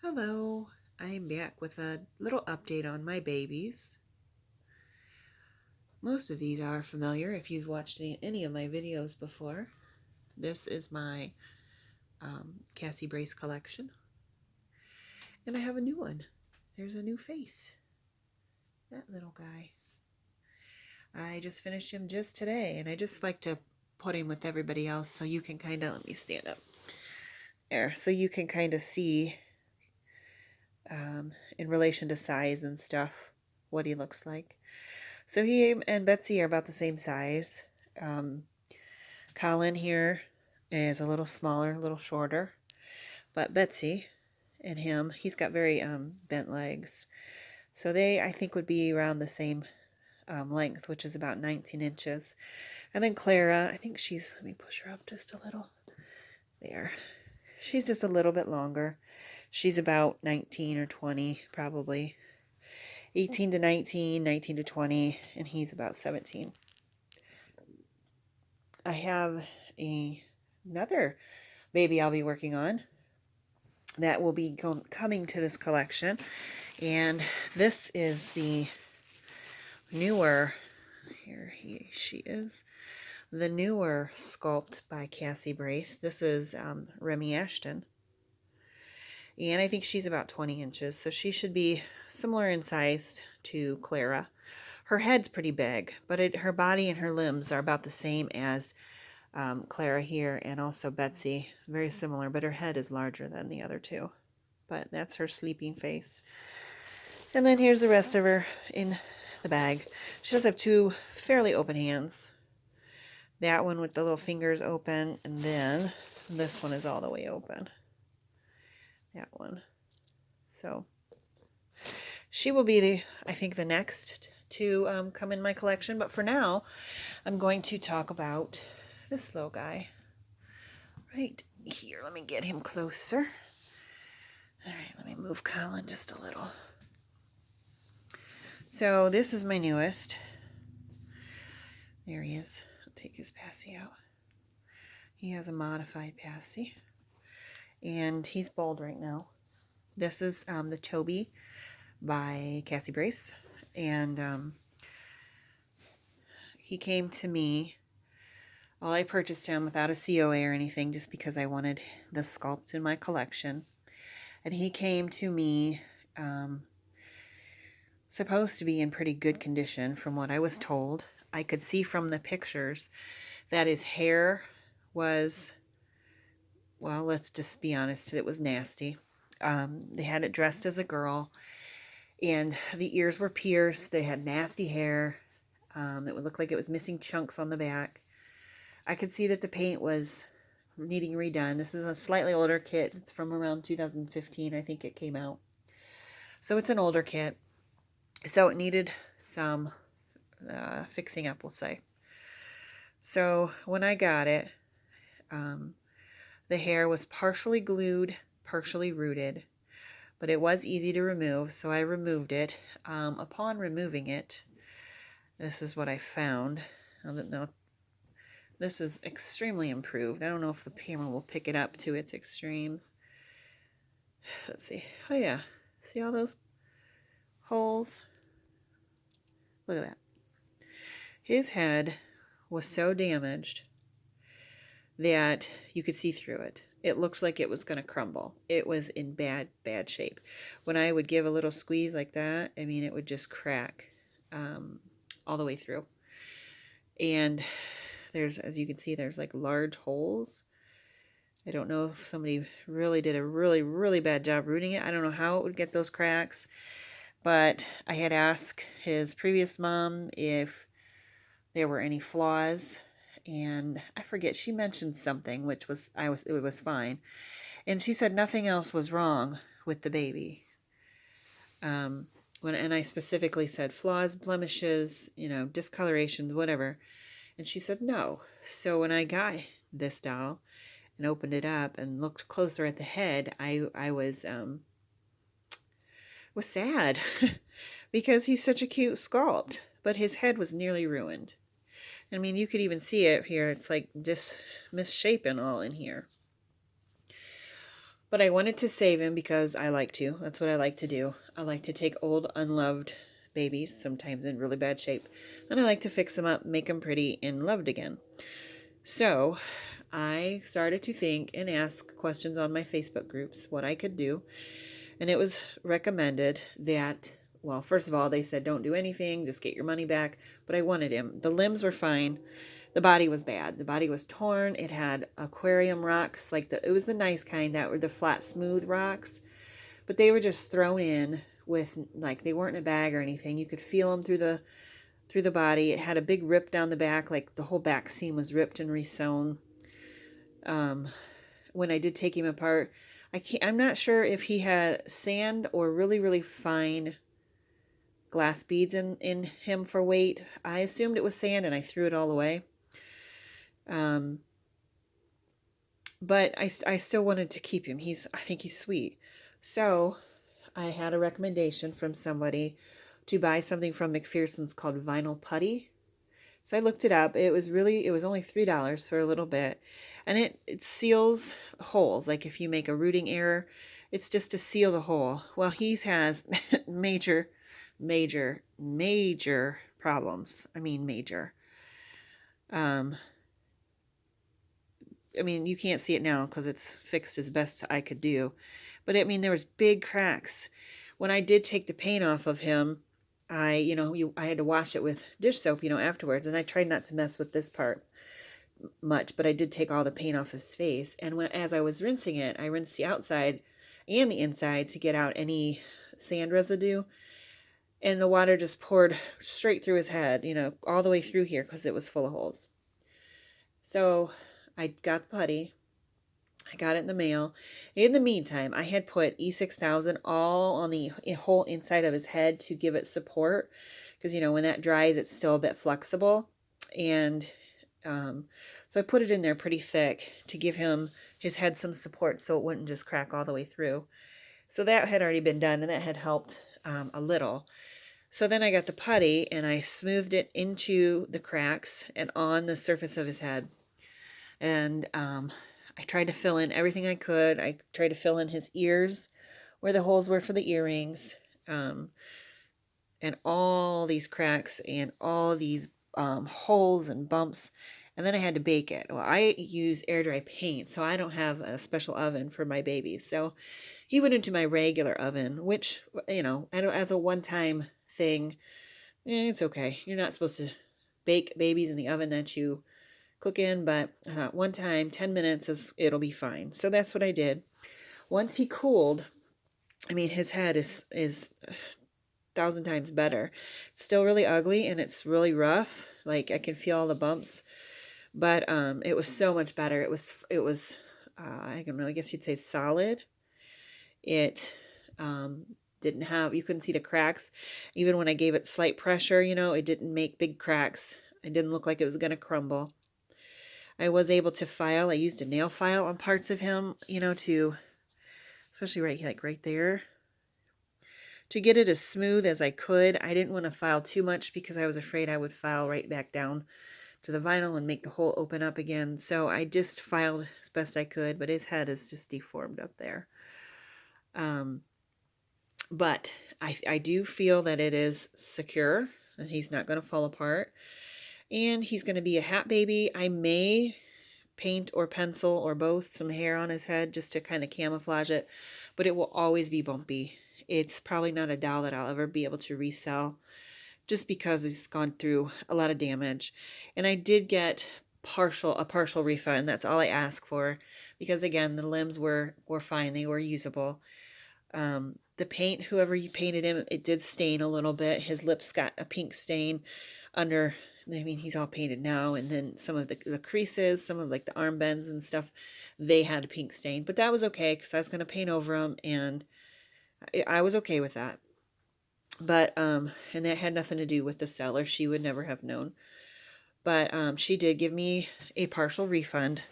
Hello, I'm back with a little update on my babies. Most of these are familiar if you've watched any of my videos before. This is my Cassie brace collection, and I have a new one. There's a new face. That little guy. I just finished him just today, and I just like to put him with everybody else so you can kind of, let me stand up there, so you can kind of see in relation to size and stuff what he looks like. So he and Betsy are about the same size. Colin here is a little smaller, a little shorter, but Betsy and him, he's got very bent legs. So they, I think, would be around the same length, which is about 19 inches. And then Clara, I think she's, let me push her up just a little. There. She's just a little bit longer. She's about 19 or 20, probably. 18 to 19, 19 to 20, and he's about 17. I have another baby I'll be working on that will be coming to this collection, and this is the newer, she is, the newer sculpt by Cassie Brace. This is Remy Ashton, and I think she's about 20 inches, so she should be similar in size to Clara. Her head's pretty big, but her body and her limbs are about the same as Clara here, and also Betsy. Very similar, but her head is larger than the other two. But that's her sleeping face. And then here's the rest of her in the bag. She does have two fairly open hands. That one with the little fingers open, and then this one is all the way open. That one. So she will be, I think, the next to come in my collection. But for now, I'm going to talk about this little guy right here. Let me get him closer. All right, let me move Colin just a little. So this is my newest. There he is. I'll take his passy out. He has a modified passy, and he's bald right now. This is the Toby by Cassie Brace, and he came to me. Well, I purchased him without a COA or anything, just because I wanted the sculpt in my collection. And he came to me supposed to be in pretty good condition from what I was told. I could see from the pictures that his hair was, well, let's just be honest, it was nasty. They had it dressed as a girl, and the ears were pierced. They had nasty hair. It would look like it was missing chunks on the back. I could see that the paint was needing redone. This is a slightly older kit. It's from around 2015, I think it came out. So it's an older kit. So it needed some fixing up, we'll say. So when I got it, the hair was partially glued, partially rooted, but it was easy to remove, so I removed it. Upon removing it, this is what I found. Now, this is extremely improved. I don't know if the camera will pick it up to its extremes. Let's see. Oh yeah, see all those holes? Look at that. His head was so damaged that you could see through it. It looked like it was going to crumble. It was in bad shape. When I would give a little squeeze like that, I mean, it would just crack all the way through. And there's, as you can see, there's like large holes. I don't know if somebody really did a really bad job rooting it. I don't know how it would get those cracks. But I had asked his previous mom if there were any flaws, and I forget, she mentioned something, which was, it was fine. And she said nothing else was wrong with the baby. And I specifically said flaws, blemishes, discolorations, whatever. And she said no. So when I got this doll and opened it up and looked closer at the head, I was sad because he's such a cute sculpt, but his head was nearly ruined. I mean, you could even see it here. It's like just misshapen all in here. But I wanted to save him because I like to. That's what I like to do. I like to take old, unloved babies, sometimes in really bad shape, and I like to fix them up, make them pretty, and loved again. So I started to think and ask questions on my Facebook groups what I could do. And it was recommended that, well, first of all, they said don't do anything, just get your money back. But I wanted him. The limbs were fine. The body was bad. The body was torn. It had aquarium rocks, it was the nice kind that were the flat, smooth rocks. But they were just thrown in with, they weren't in a bag or anything. You could feel them through the body. It had a big rip down the back, like the whole back seam was ripped and resewn. When I did take him apart, I'm not sure if he had sand or really, really fine glass beads in him for weight. I assumed it was sand and I threw it all away. But I still wanted to keep him. I think he's sweet. So I had a recommendation from somebody to buy something from McPherson's called vinyl putty. So I looked it up. It was only $3 for a little bit. And it seals holes. Like if you make a rooting error, it's just to seal the hole. Well, he has major, major, major problems. I mean, major. You can't see it now because it's fixed as best I could do. But there was big cracks. When I did take the paint off of him, I had to wash it with dish soap, afterwards. And I tried not to mess with this part much, but I did take all the paint off his face. And as I was rinsing it, I rinsed the outside and the inside to get out any sand residue. And the water just poured straight through his head, all the way through here because it was full of holes. So I got the putty. I got it in the mail. In the meantime, I had put E6000 all on the whole inside of his head to give it support. Because, when that dries, it's still a bit flexible. And so I put it in there pretty thick to give his head some support so it wouldn't just crack all the way through. So that had already been done, and that had helped a little. So then I got the putty, and I smoothed it into the cracks and on the surface of his head. And I tried to fill in everything I could. I tried to fill in his ears where the holes were for the earrings, and all these cracks and all these holes and bumps. And then I had to bake it. Well, I use air dry paint, so I don't have a special oven for my babies. So he went into my regular oven, which, as a one-time thing, it's okay. You're not supposed to bake babies in the oven that you cook in, but one time, 10 minutes, it'll be fine. So that's what I did. Once he cooled, his head is 1,000 times better. It's still really ugly and it's really rough. Like I can feel all the bumps, but it was so much better. It was I don't know, I guess you'd say solid. It didn't have, you couldn't see the cracks. Even when I gave it slight pressure, it didn't make big cracks. It didn't look like it was going to crumble. I was able to file. I used a nail file on parts of him, especially right there, to get it as smooth as I could. I didn't want to file too much because I was afraid I would file right back down to the vinyl and make the hole open up again. So I just filed as best I could, but his head is just deformed up there. But I do feel that it is secure, and he's not going to fall apart. And he's going to be a hat baby. I may paint or pencil or both some hair on his head just to kind of camouflage it, but it will always be bumpy. It's probably not a doll that I'll ever be able to resell just because he's gone through a lot of damage. And I did get a partial refund. That's all I asked for because, again, the limbs were fine. They were usable. The paint, whoever you painted him, it did stain a little bit. His lips got a pink stain under. He's all painted now, and then some of the creases, some of the arm bends and stuff, they had a pink stain. But that was okay because I was going to paint over them, and I was okay with that. But, and that had nothing to do with the seller. She would never have known. But she did give me a partial refund.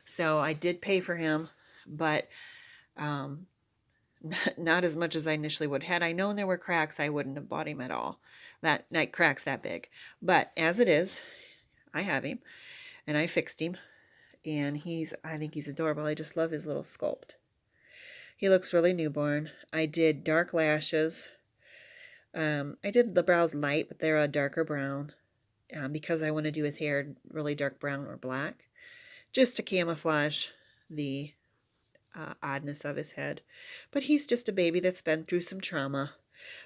So I did pay for him, but not as much as I initially would. Had I known there were cracks, I wouldn't have bought him at all. That cracks that big. But as it is, I have him, and I fixed him, and I think he's adorable. I just love his little sculpt. He looks really newborn. I did dark lashes. I did the brows light, but they're a darker brown because I want to do his hair really dark brown or black, just to camouflage the oddness of his head. But he's just a baby that's been through some trauma.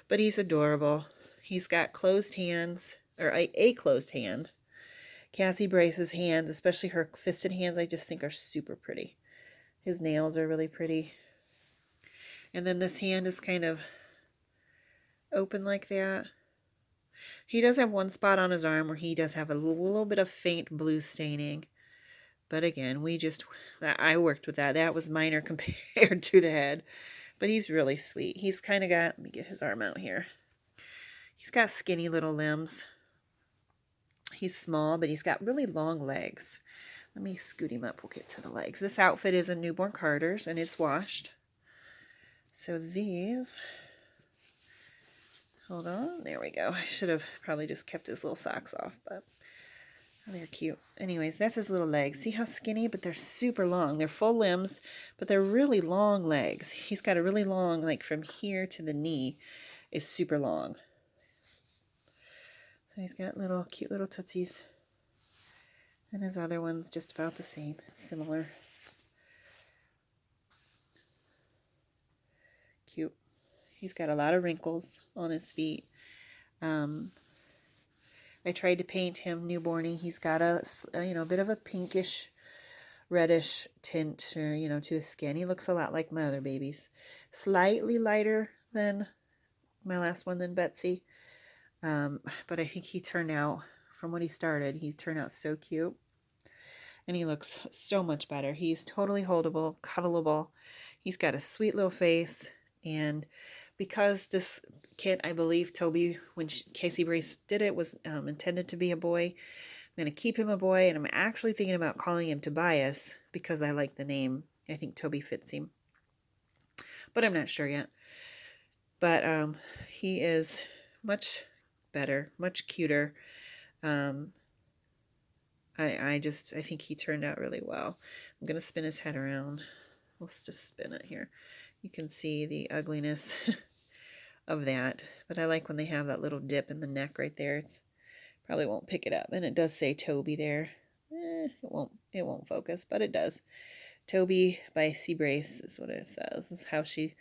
But he's adorable. He's got closed hands, or a closed hand. Cassie Brace's hands, especially her fisted hands, I just think are super pretty. His nails are really pretty. And then this hand is kind of open like that. He does have one spot on his arm where he does have a little bit of faint blue staining. But again, I worked with that. That was minor compared to the head. But he's really sweet. He's kind of got, let me get his arm out here. He's got skinny little limbs. He's small, but he's got really long legs. Let me scoot him up. We'll get to the legs. This outfit is a newborn Carter's, and it's washed. So these, hold on. There we go. I should have probably just kept his little socks off, but they're cute. Anyways, that's his little legs. See how skinny? But they're super long. They're full limbs, but they're really long legs. He's got a really long, like from here to the knee is super long. So he's got little cute little tootsies. And his other one's just about the same, similar. Cute. He's got a lot of wrinkles on his feet. I tried to paint him newborny. He's got a bit of a pinkish, reddish tint, to his skin. He looks a lot like my other babies. Slightly lighter than my last one, than Betsy. But I think he turned out, from what he started, he turned out so cute. And he looks so much better. He's totally holdable, cuddleable. He's got a sweet little face. And because this kit, I believe Toby, when Cassie Brace did it, was intended to be a boy, I'm going to keep him a boy. And I'm actually thinking about calling him Tobias because I like the name. I think Toby fits him. But I'm not sure yet. But he is much better, much cuter. I think he turned out really well. I'm going to spin his head around. Let's just spin it here. You can see the ugliness of that. But I like when they have that little dip in the neck right there. It's probably won't pick it up. And it does say Toby there. It won't focus, but it does. Toby by C. Brace is what it says. This is how she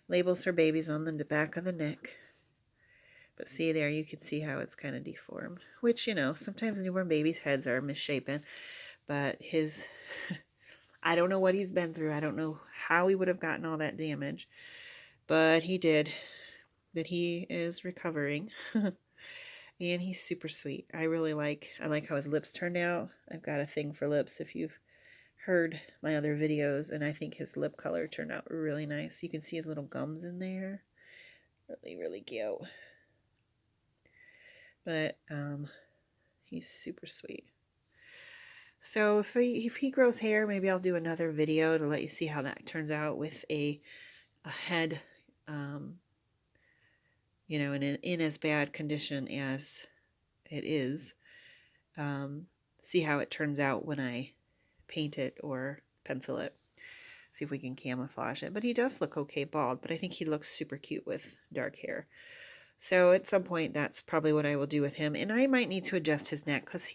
labels her babies on the back of the neck. But see there, you can see how it's kind of deformed. Which, sometimes newborn babies' heads are misshapen. But I don't know what he's been through. I don't know how he would have gotten all that damage. But he did. But he is recovering. And he's super sweet. I like how his lips turned out. I've got a thing for lips if you've heard my other videos. And I think his lip color turned out really nice. You can see his little gums in there. Really, really cute. But he's super sweet. So if he grows hair, maybe I'll do another video to let you see how that turns out with a head, in as bad condition as it is. See how it turns out when I paint it or pencil it. See if we can camouflage it. But he does look okay bald, but I think he looks super cute with dark hair. So at some point, that's probably what I will do with him. And I might need to adjust his neck because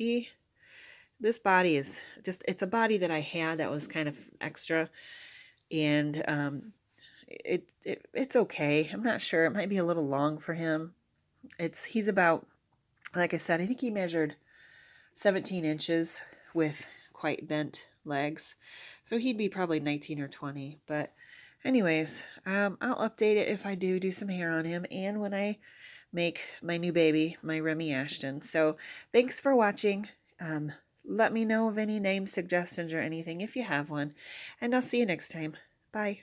this body is just, it's a body that I had that was kind of extra. And it's okay. I'm not sure. It might be a little long for him. He's about, like I said, I think he measured 17 inches with quite bent legs. So he'd be probably 19 or 20. But anyways, I'll update it if I do some hair on him and when I make my new baby, my Remy Ashton. So thanks for watching. Let me know of any name suggestions or anything if you have one. And I'll see you next time. Bye.